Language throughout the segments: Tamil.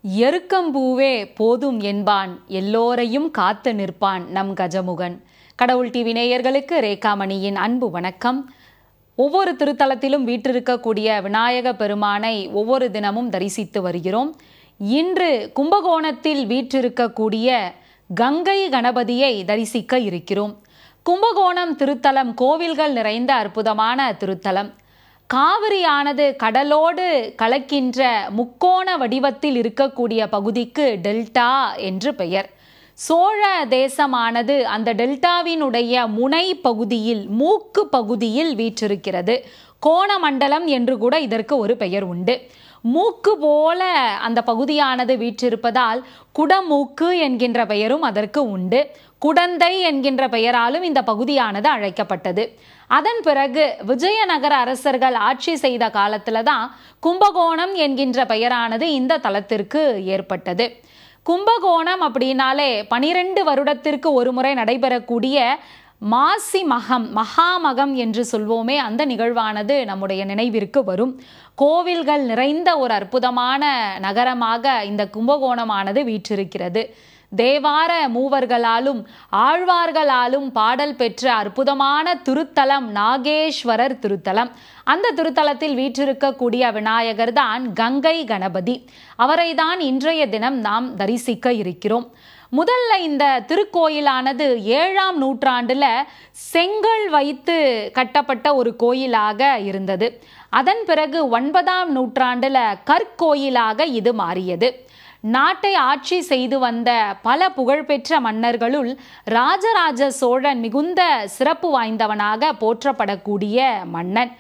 எருக்கம்பூவே போதும் என்பான், எல்லோரையும் காத்து நிற்பான் நம் கஜமுகன். கடவுள் டிவி நேயர்களுக்கு ரேகாமணியின் அன்பு வணக்கம். ஒவ்வொரு திருத்தலத்திலும் வீற்றிருக்கக்கூடிய விநாயக பெருமானை ஒவ்வொரு தினமும் தரிசித்து வருகிறோம். இன்று கும்பகோணத்தில் வீற்றிருக்கக்கூடிய கங்கை கணபதியை தரிசிக்க இருக்கிறோம். கும்பகோணம் திருத்தலம் கோவில்கள் நிறைந்த அற்புதமான திருத்தலம். காவிரியானது கடலோடு கலக்கின்ற முக்கோண வடிவத்தில் இருக்கக்கூடிய பகுதிக்கு டெல்டா என்று பெயர். சோழ தேசமானது அந்த டெல்டாவினுடைய முனை பகுதியில், மூக்கு பகுதியில் வீற்றிருக்கிறது. கோணமண்டலம் என்று கூட இதற்கு ஒரு பெயர் உண்டு. மூக்கு போல அந்த பகுதியானது வீற்றிருப்பதால் குடமூக்கு என்கின்ற பெயரும் அதற்கு உண்டு. குடந்தை என்கின்ற பெயராலும் இந்த பகுதியானது அழைக்கப்பட்டது. அதன் பிறகு விஜயநகர அரசர்கள் ஆட்சி செய்த காலத்துல தான் கும்பகோணம் என்கின்ற பெயரானது இந்த தலத்திற்கு ஏற்பட்டது. கும்பகோணம் அப்படின்னாலே 12 வருடத்திற்கு ஒரு முறை நடைபெறக்கூடிய மாசி மகம், மகாமகம் என்று சொல்வோமே, அந்த நிகழ்வானது நம்முடைய நினைவிற்கு வரும். கோவில்கள் நிறைந்த ஒரு அற்புதமான நகரமாக இந்த கும்பகோணமானது வீற்றிருக்கிறது. தேவார மூவர்களாலும் ஆழ்வார்களாலும் பாடல் பெற்ற அற்புதமான திருத்தலம் நாகேஸ்வரர் திருத்தலம். அந்த திருத்தலத்தில் வீற்றிருக்கக்கூடிய விநாயகர் தான் கங்கை கணபதி. அவரை தான் இன்றைய தினம் நாம் தரிசிக்க இருக்கிறோம். முதல்ல இந்த திருக்கோயிலானது 7ஆம் நூற்றாண்டுல செங்கல் வைத்து கட்டப்பட்ட ஒரு கோயிலாக இருந்தது. அதன் பிறகு 9ஆம் நூற்றாண்டுல கற்கோயிலாக இது மாறியது. நாட்டை ஆட்சி செய்து வந்த பல புகழ்பெற்ற மன்னர்களுள் ராஜராஜ சோழன் மிகுந்த சிறப்பு வாய்ந்தவனாக போற்றப்படக்கூடிய மன்னன்.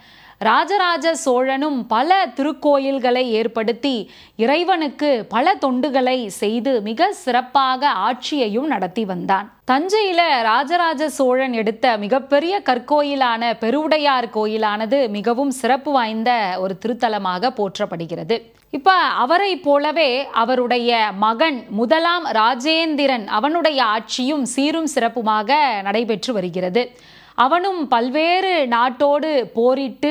ராஜராஜ சோழனும் பல திருக்கோயில்களை ஏற்படுத்தி இறைவனுக்கு பல தொண்டுகளை செய்து மிக சிறப்பாக ஆட்சியையும் நடத்தி வந்தான். தஞ்சையில ராஜராஜ சோழன் எடுத்த மிகப்பெரிய கற்கோயிலான பெருவுடையார் கோயிலானது மிகவும் சிறப்பு வாய்ந்த ஒரு திருத்தலமாக போற்றப்படுகிறது. இப்ப அவரை போலவே அவருடைய மகன் முதலாம் ராஜேந்திரன், அவனுடைய ஆட்சியும் சீரும் சிறப்புமாக நடைபெற்று வருகிறது. அவனும் பல்வேறு நாட்டோடு போரிட்டு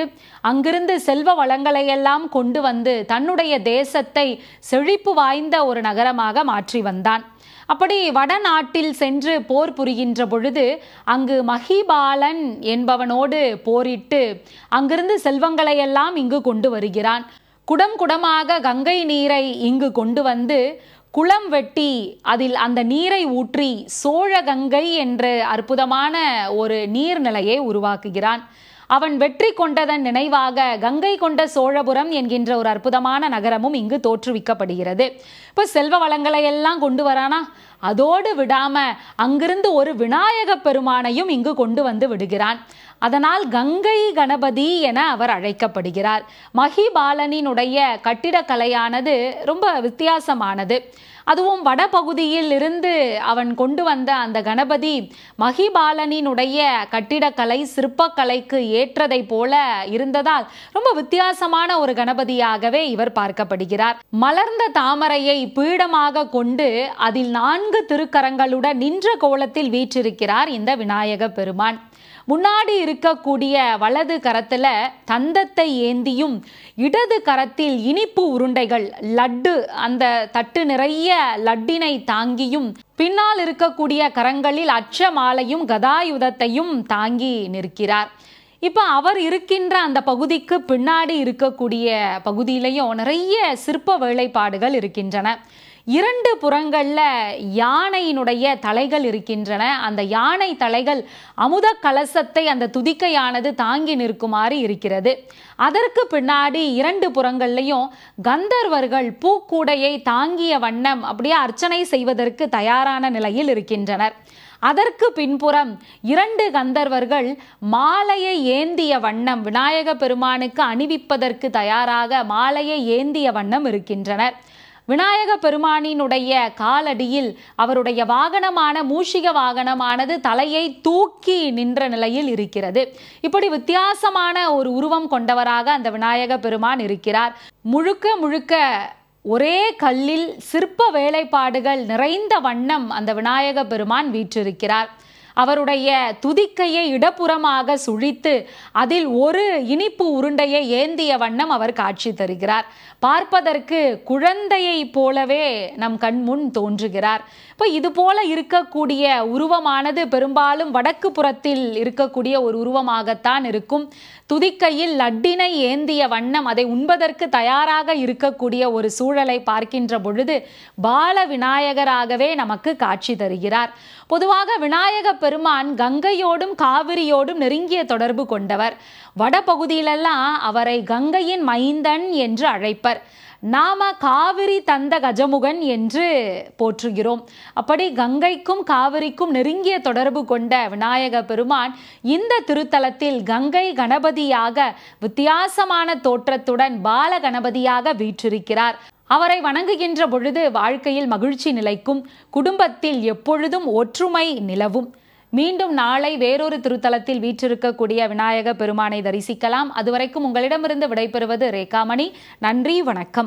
அங்கிருந்து செல்வ வளங்களையெல்லாம் கொண்டு வந்து தன்னுடைய தேசத்தை செழிப்பு வாய்ந்த ஒரு நகரமாக மாற்றி வந்தான். அப்படி வடநாட்டில் சென்று போர் புரிகின்ற பொழுது அங்கு மகிபாலன் என்பவனோடு போரிட்டு அங்கிருந்து செல்வங்களையெல்லாம் இங்கு கொண்டு வருகிறான். குடம் குடமாக கங்கை நீரை இங்கு கொண்டு வந்து குளம் வெட்டி அதில் அந்த நீரை ஊற்றி சோழ கங்கை என்ற அற்புதமான ஒரு நீர்நிலையை உருவாக்குகிறான். அவன் வெற்றி கொண்டதன் நினைவாக கங்கை கொண்ட சோழபுரம் என்கின்ற ஒரு அற்புதமான நகரமும் இங்கு தோற்றுவிக்கப்படுகிறது. இப்போ செல்வ வளங்களை எல்லாம் கொண்டு வரானா, அதோடு விடாம அங்கிருந்து ஒரு விநாயக பெருமானையும் இங்கு கொண்டு வந்து விடுகிறான். அதனால் கங்கை கணபதி என அவர் அழைக்கப்படுகிறார். மகிபாலனினுடைய கட்டிடக்கலையானது ரொம்ப வித்தியாசமானது. அதுவும் வடபகுதியில் இருந்து அவன் கொண்டு வந்த அந்த கணபதி மகிபாலனினுடைய கட்டிடக்கலை சிற்பக்கலைக்கு ஏற்றதை போல இருந்ததால் ரொம்ப வித்தியாசமான ஒரு கணபதியாகவே இவர் பார்க்கப்படுகிறார். மலர்ந்த தாமரையை பீடமாக கொண்டு அதில் 4 திருக்கரங்களுடன் நின்ற கோலத்தில் வீற்றிருக்கிறார் இந்த விநாயக பெருமான். முன்னாடி இருக்கக்கூடிய வலது கரத்துல தந்தத்தை ஏந்தியும் இடது கரத்தில் இனிப்பு உருண்டைகள், லட்டு, அந்த தட்டு நிறைய லட்டினை தாங்கியும் பின்னால் இருக்கக்கூடிய கரங்களில் அச்ச மாலையும் கதாயுதத்தையும் தாங்கி நிற்கிறார். இப்ப அவர் இருக்கின்ற அந்த பகுதிக்கு பின்னாடி இருக்கக்கூடிய பகுதியிலையும் நிறைய சிற்ப வேலைப்பாடுகள் இருக்கின்றன. 2 புறங்கள்ல யானையினுடைய தலைகள் இருக்கின்றன. அந்த யானை தலைகள் அமுத கலசத்தை அந்த துதிக்கையானது தாங்கி நிற்குமாறு இருக்கிறது. அதற்கு பின்னாடி 2 புறங்கள்லையும் கந்தர்வர்கள் பூக்கூடையை தாங்கிய வண்ணம் அப்படியே அர்ச்சனை செய்வதற்கு தயாரான நிலையில் இருக்கின்றனர். அதற்கு பின்புறம் 2 கந்தர்வர்கள் மாலையை ஏந்திய வண்ணம் விநாயக பெருமானுக்கு அணிவிப்பதற்கு தயாராக மாலையை ஏந்திய வண்ணம் இருக்கின்றனர். விநாயக பெருமானினுடைய காலடியில் அவருடைய வாகனமான மூஷிக வாகனமானது தலையை தூக்கி நின்ற நிலையில் இருக்கிறது. இப்படி வித்தியாசமான ஒரு உருவம் கொண்டவராக அந்த விநாயக பெருமான் இருக்கிறார். முழுக்க முழுக்க ஒரே கல்லில் சிற்ப வேலைப்பாடுகள் நிறைந்த வண்ணம் அந்த விநாயக பெருமான் வீற்றிருக்கிறார். அவருடைய துதிக்கையை இடப்புறமாக சுழித்து அதில் ஒரு இனிப்பு உருண்டையை ஏந்திய வண்ணம் அவர் காட்சி தருகிறார். பார்ப்பதற்கு குழந்தையை போலவே நம் கண் முன் தோன்றுகிறார். இப்போ இது போல இருக்கக்கூடிய உருவமானது பெரும்பாலும் வடக்கு புறத்தில் இருக்கக்கூடிய ஒரு உருவமாகத்தான் இருக்கும். துதிக்கையில் லட்டினை ஏந்திய வண்ணம் அதை உண்பதற்கு தயாராக இருக்கக்கூடிய ஒரு சூழலை பார்க்கின்ற பொழுது பால விநாயகராகவே நமக்கு காட்சி தருகிறார். பொதுவாக விநாயக பெருமான் கங்கையோடும் காவிரியோடும் நெருங்கிய தொடர்பு கொண்டவர். வடபகுதியிலெல்லாம் அவரை கங்கையின் மைந்தன் என்று அழைப்பர். நாம காவிரி தந்த கஜமுகன் என்று போற்றுகிறோம். அப்படி கங்கைக்கும் காவிரிக்கும் நெருங்கிய தொடர்பு கொண்ட விநாயக பெருமான் இந்த திருத்தலத்தில் கங்கை கணபதியாக வித்தியாசமான தோற்றத்துடன் பால கணபதியாக வீற்றிருக்கிறார். அவரை வணங்குகின்ற பொழுது வாழ்க்கையில் மகிழ்ச்சி நிலைக்கும், குடும்பத்தில் எப்பொழுதும் ஒற்றுமை நிலவும். மீண்டும் நாளை வேறொரு திருத்தலத்தில் வீற்றிருக்கக்கூடிய விநாயக பெருமானை தரிசிக்கலாம். அதுவரைக்கும் உங்களிடமிருந்து விடைபெறுவது ரேகாமணி. நன்றி, வணக்கம்.